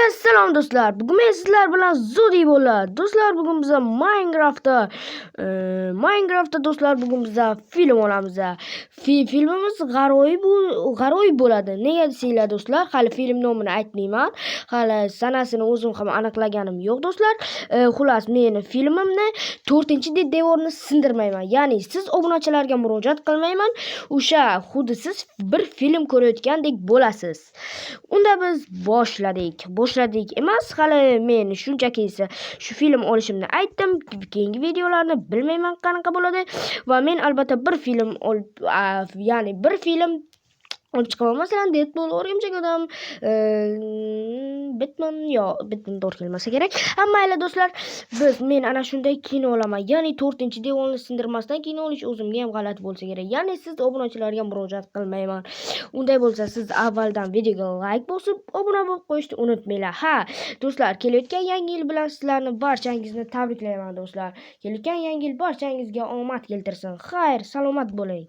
Assalom do'stlar. Bugun men sizlar bilan Zodi bo'ladi. Do'stlar, bugun biz Minecraftda do'stlar, bugun biz film olamiz. Filmimiz g'aroyib bo'ladi. Nega desanglar do'stlar, hali film nomini aytmayman. Hali sanasini o'zim ham aniqlaganim yo'q do'stlar. Xullas, men filmimni 4-devorni sindirmayman. Ya'ni siz obunachilarga murojaat qilmayman. O'sha xuddi siz bir film ko'rayotgandek bo'lasiz. Unda biz boshladik emas, hali men shunchaki shu film olishimni aytdim. Keyingi videolarni bilmayman qanaqa bo'ladi va men albatta bir film olib chiqaman. Masalan, Deadpool, o'rgimchak odam, Batman to'g'ri kelmasa kerak. Mayli do'stlar, men ana shunday kino olaman. Ya'ni 4-devorni sindirmasdan kino olish o'zimga ham g'alati bo'lsa kerak. Ya'ni siz obunachilarga murojaat qilmayman. Unday bo'lsa, siz avvaldan videoga like bosib, obuna bo'lib qo'yishni unutmanglar. Do'stlar, kelayotgan yangi yil bilan sizlarni barchangizni tabriklayman do'stlar. Kelayotgan yangi yil barchangizga omad keltirsin. Xayr, salomat bo'ling.